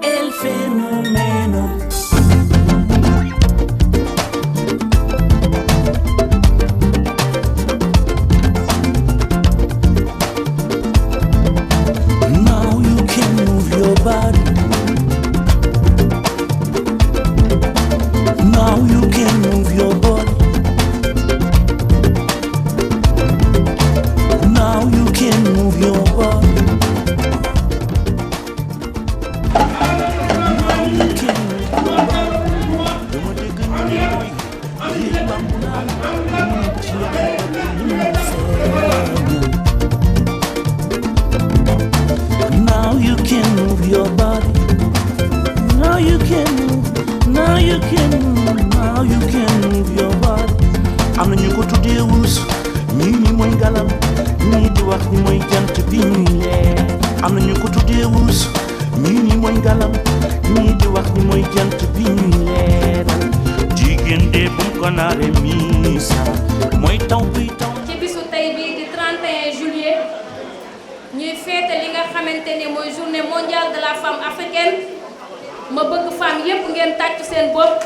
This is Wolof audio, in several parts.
el fenómeno. Now you can move your body. Now you can move your body. Now you can move your body. Now you can move your body. Now you can move. Now you can move. Now you can move your body. Am na ñu ko tuddee wurus ñii ni mooy ngalam ñii di wax ni mooy jant bi ñuy leer. Am na ñu ko tuddee wurus ñii ni mooy ngalam ñii di wax ni mooy jant bi ñuy leeral. Jigéen de bu ko naaree miisa mooy taw bi taw. ci bisu tey bii di 31 juillet ñuy féete li nga xamante ni mooy journée mondiale de la femme africaine ma bëgg femme yépp ngeen tàccu seen bopp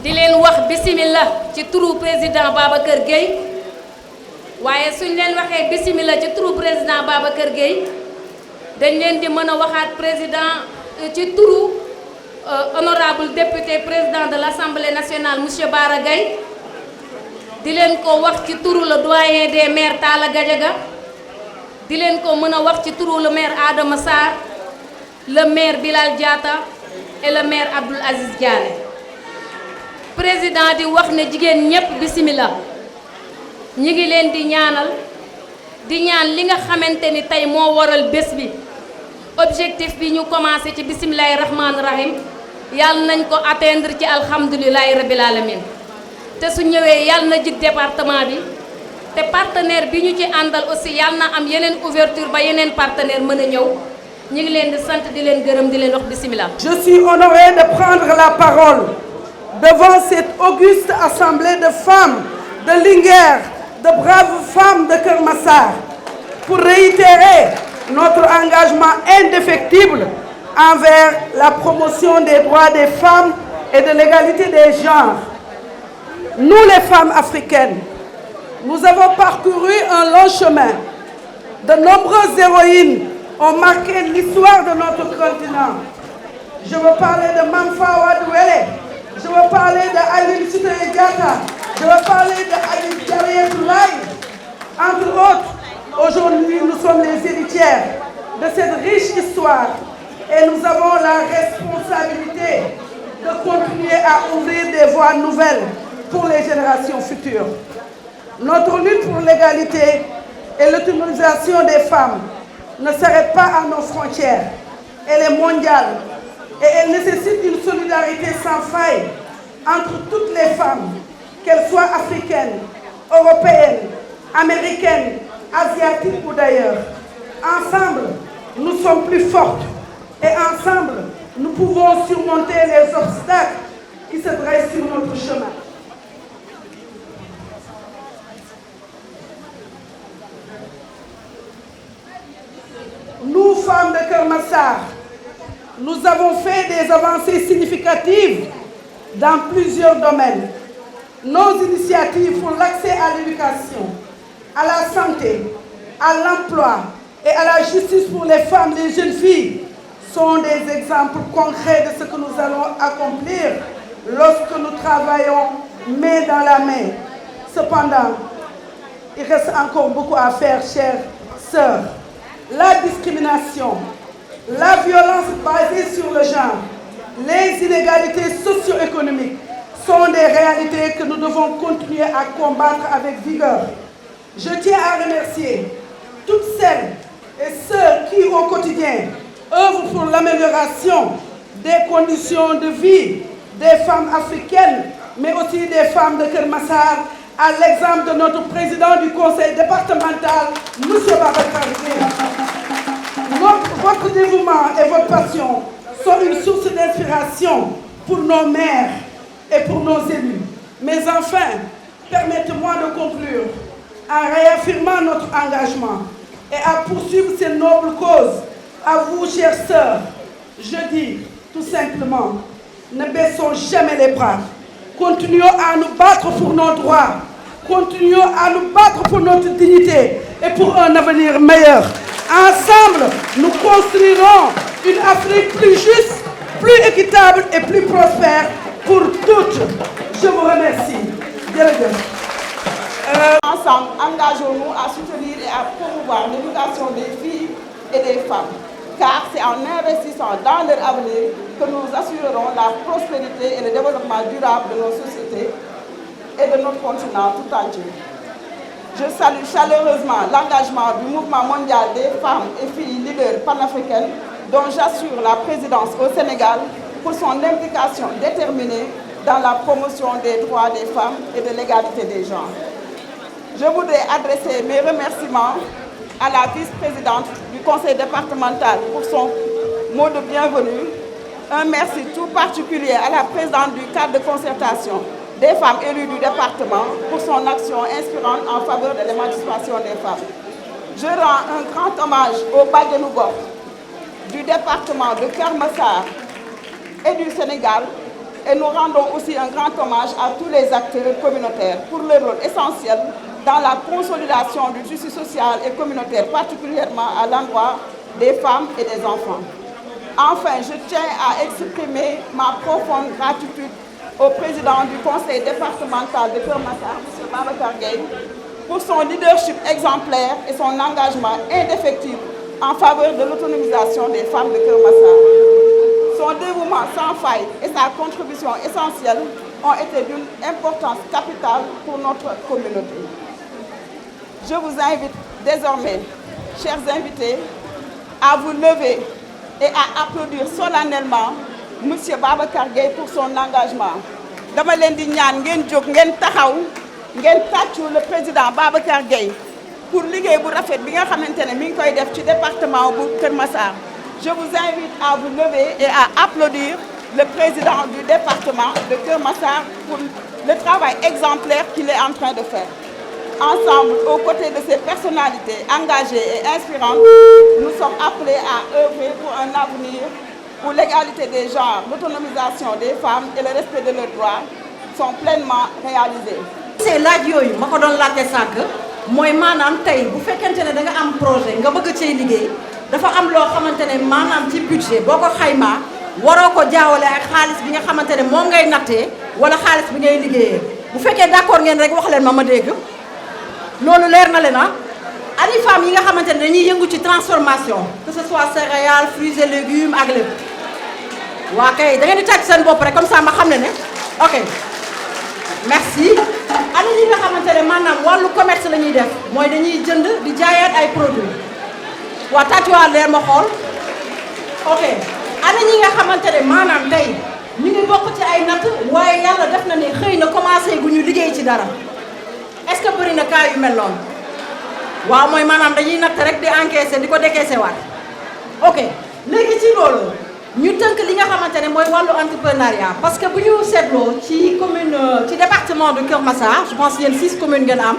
di leen wax bismillah ci turu président Babacar Gueye waaye suñ leen waxee bismillah ci turu président Babacar Gueye dañ leen di mën a waxaat président ci turu honorable député président de l'Assemblée nationale monsieur Bara Gaye di leen ko wax ci turu le doyen des maires Talla Gadiaga di leen ko mën a wax ci turu le maire Adama Sarr le maire Bilal Diatta et le maire Abdoul Aziz Diané président di wax ne jigéen ñépp bismillah ñi ngi leen di ñaanal di ñaan li nga xamante ni tey moo waral bés bi objectif bi ñu commencé ci bismillahi rahmaani rahim yàlla nañ ko atteindre ci alhamdulilahi rabil alamin te su ñëwee yàlla na jig département bi te partenaire bi ñu ci àndal aussi yàlla na am yeneen ouverture ba yeneen partenaire mën a ñëw ñu ngi leen di sant di leen gërëm di leen wax bismillah. Je suis honorée de prendre la parole devant cette auguste assemblée de femmes de Linguère, de braves femmes de Keur Massar, pour réitérer notre engagement indéfectible envers la promotion des droits des femmes et de l'égalité des genres. Nous, les femmes africaines, nous avons parcouru un long chemin. De nombreuses héroïnes ont marqué l'histoire de notre continent. Je veux parler de Mame Fawa Douele, je veux parler de Aline Sitoé Diatta, je veux parler de Aline Diarratou Laye, entre autres. Aujourd'hui, nous sommes les héritières de cette riche histoire et nous avons la responsabilité de continuer à ouvrir des voies nouvelles pour les générations futures. Notre lutte pour l'égalité et l'autonomisation des femmes ne s'arrête pas à nos frontières. Elle est mondiale et elle nécessite une solidarité sans faille entre toutes les femmes, qu'elles soient africaines, européennes, américaines, asiatiques ou d'ailleurs. Ensemble, nous sommes plus fortes et ensemble, nous pouvons surmonter les obstacles qui se dressent sur notre chemin. Nous, femmes de Keur Massar, nous avons fait des avancées significatives dans plusieurs domaines. Nos initiatives pour l'accès à l'éducation, à la santé, à l'emploi et à la justice pour les femmes et les jeunes filles sont des exemples concrets de ce que nous allons accomplir lorsque nous travaillons main dans la main. Cependant, il reste encore beaucoup à faire, chères sœurs. La discrimination, la violence basée sur le genre, les inégalités socio-économiques sont des réalités que nous devons continuer à combattre avec vigueur. Je tiens à remercier toutes celles et ceux qui, au quotidien, œuvrent pour l'amélioration des conditions de vie des femmes africaines, mais aussi des femmes de Keur Massar, à l'exemple de notre président du conseil départemental, M. Babacar Gueye. Votre dévouement et votre passion sont une source d'inspiration pour nos mères et pour nos élus. Mais enfin, permettez-moi de conclure en réaffirmant notre engagement et à poursuivre ces nobles causes. À vous, chères sœurs, je dis tout simplement, ne baissons jamais les bras. Continuons à nous battre pour nos droits. Continuons à nous battre pour notre dignité et pour un avenir meilleur. Ensemble, nous construirons une Afrique plus juste, plus équitable et plus prospère pour toutes. Je vous remercie. Ensemble, engageons-nous à soutenir et à promouvoir l'éducation des filles et des femmes, car c'est en investissant dans leur avenir que nous assurerons la prospérité et le développement durable de nos sociétés et de notre continent tout entier. Je salue chaleureusement l'engagement du mouvement mondial des femmes et filles leaders panafricaines dont j'assure la présidence au Sénégal pour son implication déterminée dans la promotion des droits des femmes et de l'égalité des genres. Je voudrais adresser mes remerciements à la vice-présidente du conseil départemental pour son mot de bienvenue. Un merci tout particulier à la présidente du cadre de concertation des femmes élues du département pour son action inspirante en faveur de l'émancipation des femmes. Je rends un grand hommage au Badjanougor du département de Keur Massar et du Sénégal, et nous rendons aussi un grand hommage à tous les acteurs communautaires pour leur rôle essentiel dans la consolidation du tissu social et communautaire, particulièrement à l'endroit des femmes et des enfants. Enfin, je tiens à exprimer ma profonde gratitude au président du conseil départemental de Keur Massar, M. Babacar Gueye, pour son leadership exemplaire et son engagement indéfectible en faveur de l'autonomisation des femmes de Keur Massar. Son dévouement sans faille et sa contribution essentielle ont été d'une importance capitale pour notre communauté. Je vous invite désormais, chers invités, à vous lever et à applaudir solennellement M. Babacar Gueye pour son engagement. Dama leen di ñaan ngeen jóg ngeen taxaw ngeen tàccu le président Babacar Gueye pour liggéey bu rafet bi nga xamante ne mi ngi koy def ci département bu Keur Massar. Je vous invite à vous lever et à applaudir le président du département de Keur Massar pour le travail exemplaire qu'il est en train de faire. Ensemble, aux côtés de ces personnalités engagées et inspirantes, nous sommes appelés à œuvrer pour un avenir où l'égalité des genres, l'autonomisation des femmes et le respect de leurs droits sont pleinement réalisés. C'est laaj yooyu ma ko doon laajte sànq mooy maanaam tey bu fekkente ne da nga am projet nga bëgg cee liggéey dafa am loo xamante ne maanaam ci budget boo ko xaymaa waroo ko jaawale ak xaalis bi nga xamante ne moom ngay nattee wala xaalis bi ngay liggéeyee bu fekkee d'accord ngeen rek wax leen ma dégg loolu leer na leen ani femmes yi nga xamante ne dañuy yëngu ci transformation que ce soit céréales fruits et légumes ak lépp waa kay da ngeen di tàcc seen bopp rek comme ça ma xam ne ok merci ani ñi nga xamante ne maanaam wàllu commerce la ñuy def mooy dañuy jënd di jaayaat ay produits waa tàccuwaat leen ma xool ok ani ñi nga xamante ne maanaam tey ñu ngi bokk ci ay natt waaye yàlla def na ne xëy na commencé gu ñu liggéey ci dara est-ce que bëri na cas yu mel noonu waaw mooy maanaam dañuy natt rek di encaisser di ko décaisser waat ok léegi ci loolu ñu tënk li nga xamante ne mooy wàllu entrepreneuriat parce que bu ñu seetloo ci commune ci département de Keur Massar je pense yéen 6 communes ngeen am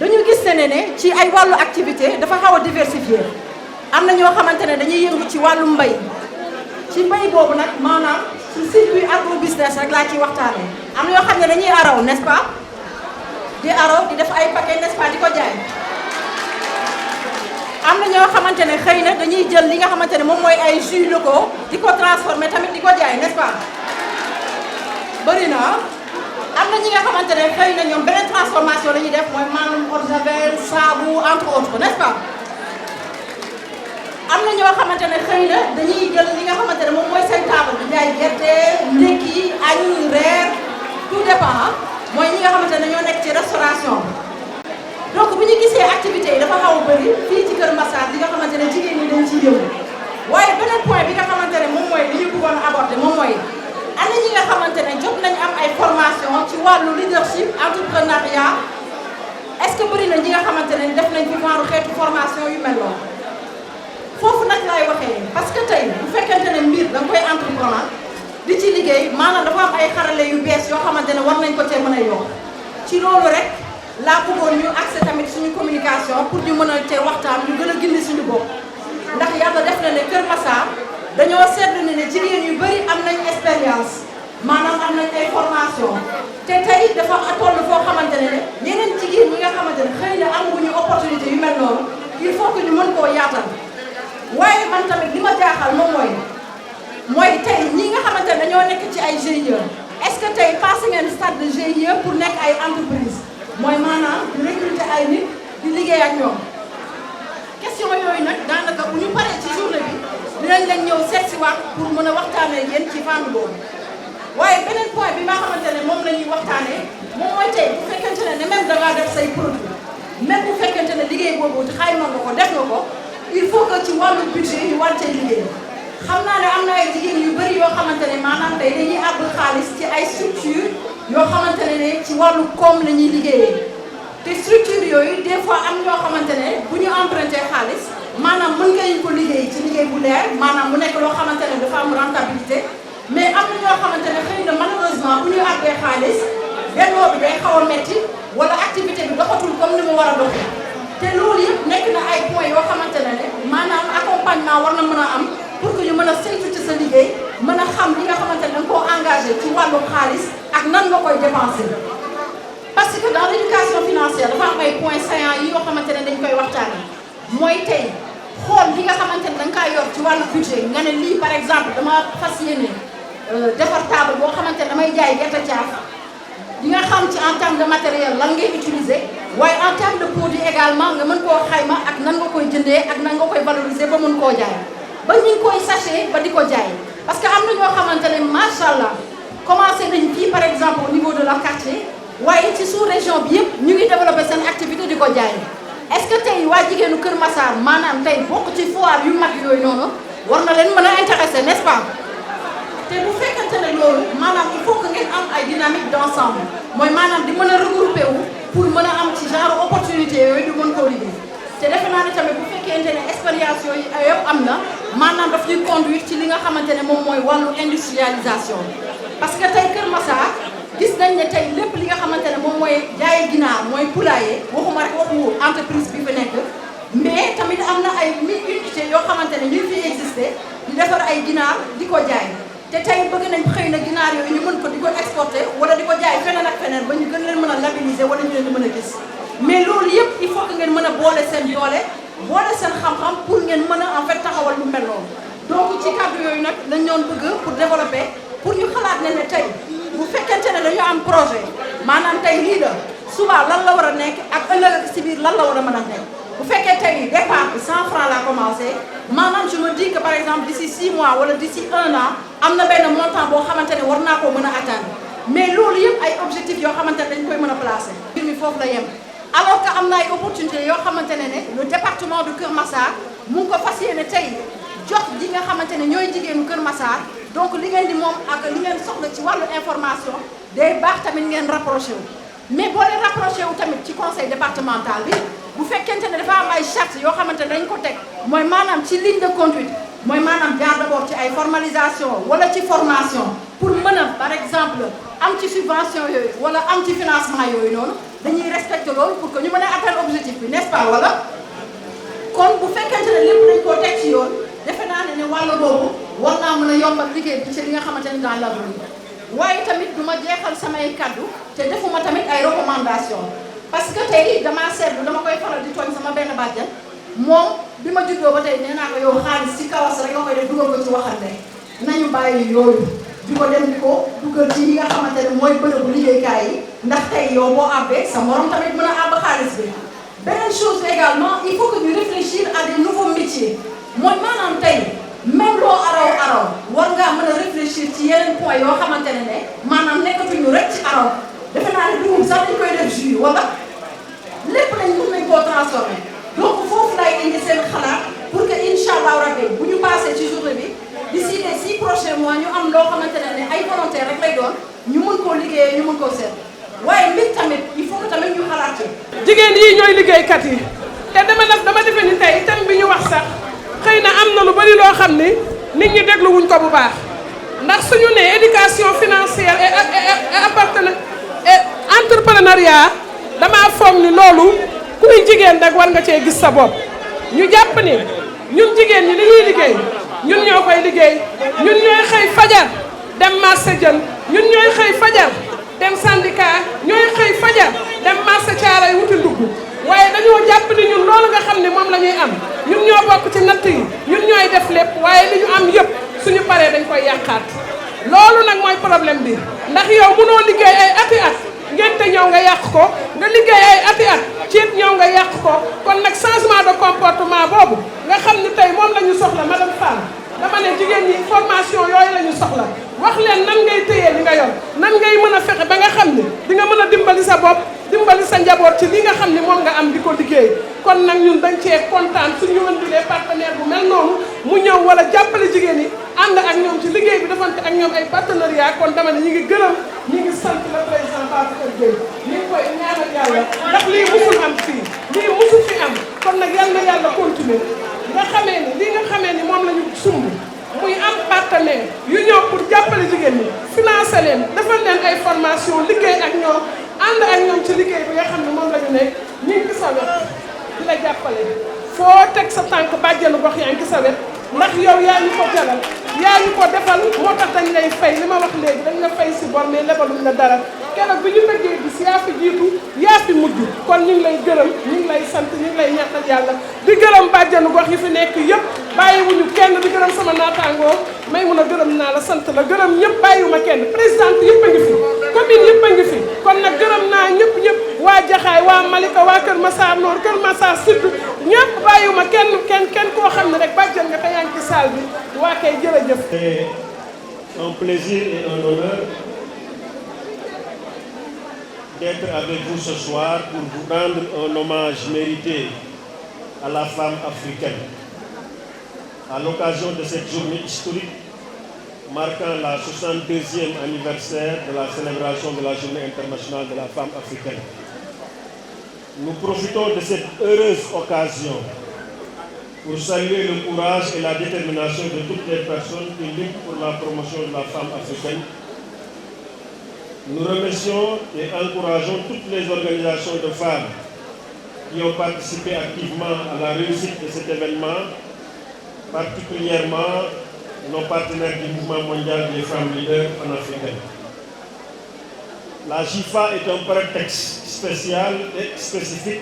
dañu gis ne ci ay wàllu activité dafa xaw a diversifié am na ñoo xamante ne dañuy yëngu ci wàllu mbay ci mbay boobu nag maanaam ci circuit agro business rek laa ciy waxtaanee am na yoo xam ne dañuy araw n'est-ce pas di araw di def ay paquet n'est-ce pas di ko jaay am na ñoo xamante ne xëy na dañuy jël li nga xamante ne moom mooy ay jus locaux di ko transformer tamit di ko jaay n'est-ce pas bëri na am na ñi nga xamante ne xëy na ñoom beneen transformation la ñuy def mooy maanaam eau de javel saabu entre autres n'est-ce pas am na ñoo xamante ne xëy na dañuy jël li nga xamante ne moom mooy seen table di jaay gerte ndekki añ reer tout dépend mooy ñi nga xamante ne ñoo nekk ci restauration donc bu ñu gisee activités yi dafa xaw a bëri fii ci Keur Massar li nga xamante ne jigéen ñi dañ ciy yëngu waaye beneen point bi nga xamante ne moom mooy li ñu bëggoon a aborder moom mooy ana ñi nga xamante ne jot nañu am ay formation ci wàllu leadership entrepreneuriat est-ce que bëri na ñi nga xamante ne def nañ fi genre xeetu formation yu mel noonu foofu nag laay waxee parce que tey bu fekkente ne mbir da nga koy entreprendre di ci liggéey maanaam dafa am ay xarale yu bees yoo xamante ne war nañ ko cee mën a yokk ci loolu rek laa bëggoon ñu accès tamit suñu communication pour ñu mën a cee waxtaan ñu gën a gindi suñu bopp ndax yàlla def na ne Kër Massar dañoo seetlu ne jigéen yu bëri am nañ expérience maanaam am nañ ay formation te tey dafa toll foo xamante ne yeneen jigéen ñi nga xamante ne xëy na amuñu opportunité yu mel noonu il faut que ñu mën koo yaatal waaye man tamit li ma jaaxal moom mooy tey ñi nga xamante ne dañoo nekk ci ay GIE est-ce que tey passé ngeen stade de GIE pour nekk ay entreprise mooy maanaam di recruter ay nit di liggéey ak ñoom question yooyu nag daanaka bu ñu paree ci journée bi dinañ leen ñëw seet si waat pour mën a waxtaanee yéen ci fànn boobu waaye beneen point bi nga xamante ne moom la ñuy waxtaanee moom mooy tey bu fekkente ne même da ngaa def say produit même bu fekkente ne liggéey boobu xayma nga ko def nga ko il faut que ci wàllu budget ñu war cee liggéey xam naa ne am na ay jigéen yu bëri yoo xamante ne maanaam tey dañuy àbb xaalis ci ay structure yoo xamante ne ci wàllu koom la ñuy liggéeyee te structure yooyu des fois am ñoo xamante ne bu ñu emprunté xaalis maanaam mën ngeen ko liggéey ci liggéey bu leer maanaam mu nekk loo xamante ne dafa am rentabilité mais am na ñoo xamante ne xëy na malheureusement bu ñu àbbee xaalis delloo bi day xaw a metti wala activité bi doxatul comme ni mu war a doxee te loolu yëpp nekk na ay points yoo xamante ne maanaam accompagnement war na mën a am pour que ñu mën a saytu ci sa liggéey mën a xam li nga xamante ne da nga koo engagé ci wàllu xaalis ak nan nga koy dépenser parce que dans l'éducation financière dafa am ay points saillants yi yoo xamante ne dañ koy waxtaanee mooy tey xool li nga xamante ne da nga kaa yor ci wàllu budget nga ne lii par exemple dama fas yéene defar table boo xamante ne damay jaay gerte caaf di nga xam ci en terme de matériel lan ngay utiliser waaye en terme de produit également nga mën koo xayma ak nan nga koy jëndee ak nan nga koy valoriser ba mën koo jaay ba ñu ngi koy sachet ba di ko jaay parce que am na ñoo xamante ne macha allah commencé nañ fii par exemple au niveau de leur quartier waaye ci sous région bi yëpp ñu ngi développé seen activité di ko jaay est-ce que tey waa jigéenu Kër Massar maanaam tey bokk ci foire yu mag yooyu noonu war na leen mën a intéressé n'est-ce pas te bu fekkante ne loolu maanaam il faut que ngeen am ay dynamique d'ensemble mooy maanaam di mën a regrouper wu pour mën a am ci genre opportunité yooyu di mën koo liggéey te defe naa ne tamit bu fekkente ne expérience yooyu yëpp am na maanaam daf ñuy conduire ci li nga xamante ne moom mooy wàllu industrialisation parce que tey Kër Massar gis nañ ne tey lépp li nga xamante ne moom mooy jaaye ginaar mooy poulailler waxuma rek waxu entreprise bi fi nekk mais tamit am na ay unités yoo xamante ne ñu ngi fi existé di defar ay ginaar di ko jaay te tey bëgg nañ xëy na ginaar yooyu ñu mën ko di ko exporté wala di ko jaay feneen ak feneen ba ñu gën leen mën a labelliser wala ñu leen di mën a gis mais loolu yëpp il faut que ngeen mën a boole seen doole boole seen xam-xam pour ngeen mën a en fait taxawal lu mel noonu donc ci kàddu yooyu nag lañ doon bëgg pour développer pour ñu xalaat ne tey bu fekkente ne dañu am projet maanaam tey lii la suba lan la war a nekk ak ëllëg ak si biir lan la war a mën a nekk bu fekkee tey départ bi 100 francs la commencé maanaam je me dis que par exemple d'ici 6 mois wala d'ici 1 an am na benn montant boo xamante ne war naa koo mën a atteindre mais loolu yëpp ay objectifs yoo xamante ne dañ koy mën a placer. mbir mi foofu la yem alors que am na ay opportunités yoo xamante ne le département de Kër Massar mu ngi ko fas yéene tey jox ji nga xamante ne ñooy jigéenu Kër Massar donc li ngeen di moom ak li ngeen soxla ci wàllu information day baax tamit ngeen rapproché wu mais boo leen rapproché wu tamit ci conseil départemental bi bu fekkente ne dafa am ay chartes yoo xamante ne dañ ko teg mooy maanaam ci ligne de conduite mooy maanaam jaar d'abord ci ay formalisation wala ci formation pour mën a par exemple am ci subvention yooyu wala am ci financement yooyu noonu dañuy respecter loolu pour que ñu mën a atteindre objectif bi n'est-ce pas wala kon bu fekkente ne lépp dañ koo teg ci yoon defe naa ne wàllu boobu war naa mën a yombal liggéey bi ci li nga xamante ne dans l'avenir waaye tamit du ma jeexal samay kaddu te defuma tamit ay recommandations parce que tey damaa seetlu dama koy faral di tooñ sama benn bàjjan moom bi ma juddoo ba tey nee naa ko yow xaalis ci kawas rek nga koy def dugal ko ci waxante nañu bàyyi yooyu di ko dem di ko dugal ci yi nga xamante ne mooy bërëbu liggéeykaay yi ndax tey yow boo àbbee sa morom tamit mën a àbb xaalis bi beneen chose également il faut que ñu réfléchir à des nouveaux métiers mooy maanaam tey même loo araw war ngaa mën a réfléchir ci yeneen points yoo xamante ne maanaam nekkatuñu rek ci araw defe naa ne dugub sax dañ koy def jus wala lépp lañ mën nañ koo transformer donc foofu lay indi seen xalaat pour que incha allah rabbi bu ñu passé ci journée bi d'ici les 6 prochains mois ñu am loo xamante ne ay volontaires rek lay doon ñu mën koo liggéeyee ñu mën koo seet waaye mbir tamit il faut que tamit ñu xalaat ci. jigéen yi ñooy liggéeykat yi te dama defe ni tey thème bi ñu wax sax xëy na am na lu bari loo xam ni nit ñi déglu wuñ ko bu baax ndax suñu ne éducation financière et entrepreneuriat damaa foog ni loolu kuy jigéen rek war nga cee gis sa bopp ñu jàpp ni ñun jigéen ñi li ñuy liggéey ñun ñoo koy liggéey ñun ñooy xëy fajar dem marché jën ñun ñooy xëy fajar dem syndicat ñooy xëy fajar dem marché Caaroy wuti ndugg waaye dañoo jàpp ni ñun loolu nga xam ne moom la ñuy am ñun ñoo bokk ci natt yi ñun ñooy def lépp waaye li ñu am yëpp suñu paree dañ koy yàqaat loolu nag mooy problème bi ndax yow mënoo liggéey ay ati at ngénte ñëw nga yàq ko nga liggéey ay ati at ceeb ñëw nga yàq ko kon nag changement de comportement boobu nga xam ni tey moom la ñu soxla madame Fall dama ne jigéen ñi formation yooyu la ñu soxla wax leen nan ngay téyee li nga yor nan ngay mën a fexe ba nga xam ne di nga mën a dimbali sa bopp dimbali sa njaboot ci li nga xam ne moom nga am di ko liggéey kon nag ñun dañ cee kontaan suñu wëndilee partenaire bu mel noonu mu ñëw wala jàppale jigéen ñi ànd ak ñoom ci liggéey bi defante ak ñoom ay partenariat kon dama ne ñi ngi gërëm ñi ngi sant le président Babacar Gueye ñi ngi koy ñaanal yàlla ndax lii musul am fii lii musul fi am kon nag yal na yàlla continuer nga xamee ni li nga xamee ni moom la ñu sumb muy am partenaire yu ñëw pour jàppale jigéen ñi financer leen defal leen ay formation liggéey ak ñoom ànd ak ñoom ci liggéey bi nga xam ne moom la ñu nekk ñu ngi sa wet di la jàppale foo teg sa tànk bàjjenu gox yaa ngi sa wet ndax yow yaa ñu ko jalal yaa ñu ko defal moo tax dañ lay fay li ma wax léegi dañ la fay si bor mais lebaluñ la dara keroog bi ñu tëggee bis yaa fi jiitu yaa fi mujj kon ñu ngi lay gërëm ñu ngi lay sant ñu ngi lay ñaanal yàlla di gërëm bàjjenu gox yi fi nekk yëpp bàyyiwuñu kenn di gërëm sama naataangoo may mun a gërëm naa la sant la gërëm ñëpp bàyyiwuma kenn présidente yëpp a ngi fi commune yëpp a ngi fi kon nag gërëm naa ñëpp waa Jaxaay waa Malika waa Kër Massar Nord Kër Massar Sud ñëpp bàyyiwuma kenn koo xam ne rek bàjjen nga te yaa ngi ci salle bi waa kay jërëjëf. C'est un plaisir et un honneur d'être avec vous ce soir pour vous rendre un hommage mérité à la femme africaine. À l'occasion de cette journée historique marquant la 62e anniversaire de la célébration de la Journée internationale de la femme africaine. Nous profitons de cette heureuse occasion pour saluer le courage et la détermination de toutes les personnes qui luttent pour la promotion de la femme africaine. Nous remercions et encourageons toutes les organisations de femmes qui ont participé activement à la réussite de cet événement, particulièrement nos partenaires du mouvement mondial des femmes leaders panafricaines. La JIFA est un prétexte spécial et spécifique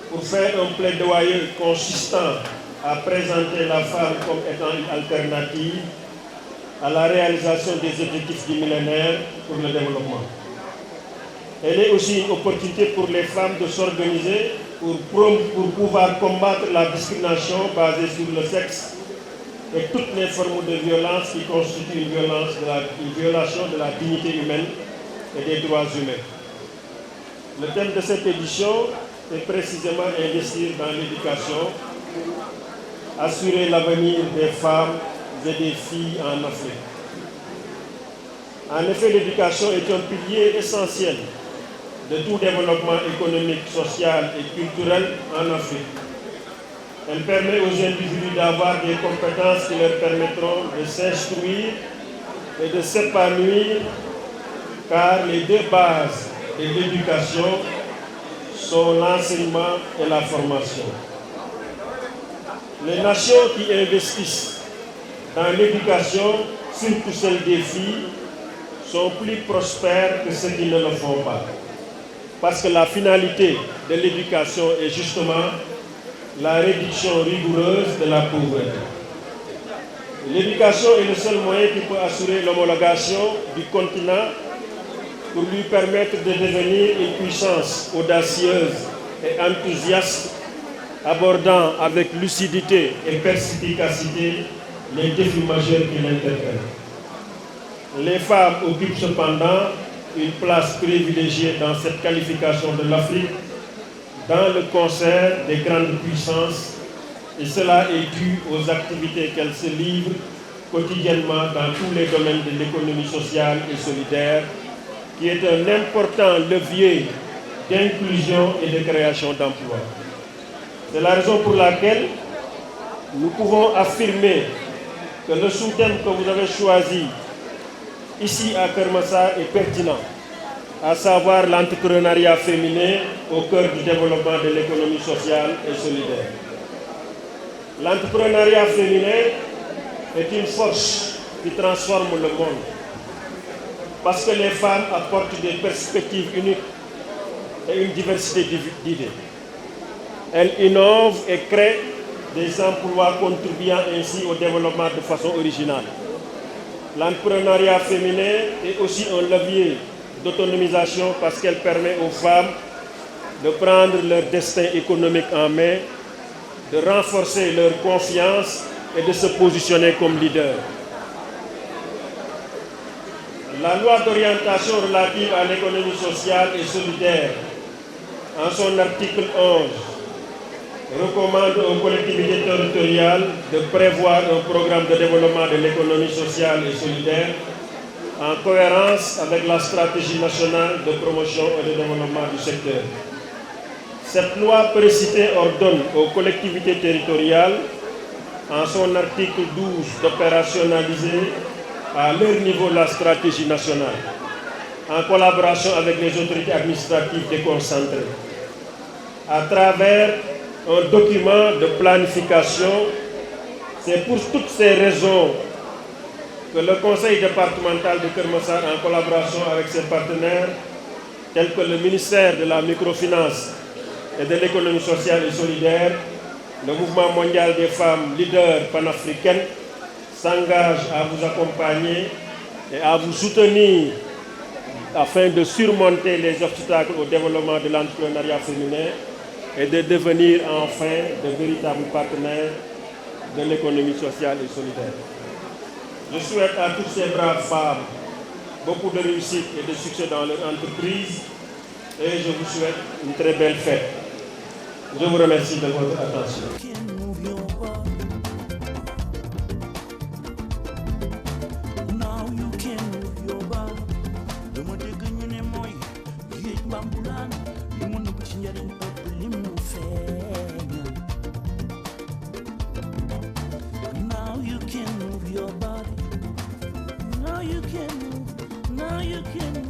pour faire un plaidoyer consistant à présenter la femme comme étant une alternative à la réalisation des objectifs du millénaire pour le développement. Elle est aussi une opportunité pour les femmes de s'organiser pour pouvoir combattre la discrimination basée sur le sexe et toutes les formes de violence qui constituent une violation de la dignité humaine et des droits humains. Le thème de cette édition est précisément investir dans l'éducation, assurer l'avenir des femmes et des filles en Afrique. En effet, l'éducation est un pilier essentiel de tout développement économique, social et culturel en Afrique. Elle permet aux individus d'avoir des compétences qui leur permettront de s'instruire et de s'épanouir, car les deux bases de l'éducation sont l'enseignement et la formation. Les nations qui investissent dans l'éducation, surtout celles des filles, sont plus prospères que ceux qui ne le font pas. Parce que la finalité de l'éducation est justement la réduction rigoureuse de la pauvreté. L'éducation est le seul moyen qui peut assurer l'homologation du continent pour lui permettre de devenir une puissance audacieuse et enthousiaste, abordant avec lucidité et perspicacité les défis majeurs qui l'interpellent. Les femmes occupent cependant une place privilégiée dans cette qualification de l'Afrique dans le concert des grandes puissances, et cela est dû aux activités qu'elles se livrent quotidiennement dans tous les domaines de l'économie sociale et solidaire, qui est un important levier d'inclusion et de création d'emplois. C'est la raison pour laquelle nous pouvons affirmer que le sous-thème que vous avez choisi ici à Kër Massar est pertinent. à savoir l'entrepreneuriat féminin au cœur du développement de l'économie sociale et solidaire. L'entrepreneuriat féminin est une force qui transforme le monde parce que les femmes apportent des perspectives uniques et une diversité d'idées. Elles innovent et créent des emplois contribuant ainsi au développement de façon originale. L'entrepreneuriat féminin est aussi un levier d'autonomisation parce qu'elle permet aux femmes de prendre leur destin économique en main, de renforcer leur confiance et de se positionner comme leader. La loi d'orientation relative à l'économie sociale et solidaire, en son article 11, recommande aux collectivités territoriales de prévoir un programme de développement de l'économie sociale et solidaire en cohérence avec la stratégie nationale de promotion et de développement du secteur. Cette loi précitée ordonne aux collectivités territoriales, en son article 12, d'opérationnaliser à leur niveau la stratégie nationale, en collaboration avec les autorités administratives déconcentrées, à travers un document de planification. C'est pour toutes ces raisons que le conseil départemental de Keur Massar, en collaboration avec ses partenaires, tels que le ministère de la microfinance et de l'économie sociale et solidaire, le mouvement mondial des femmes leaders panafricaines, s'engage à vous accompagner et à vous soutenir afin de surmonter les obstacles au développement de l'entrepreneuriat féminin et de devenir enfin de véritables partenaires de l'économie sociale et solidaire. Je souhaite à toutes ces braves femmes beaucoup de réussite et de succès dans leur entreprise et je vous souhaite une très belle fête. Je vous remercie de votre attention. Now you can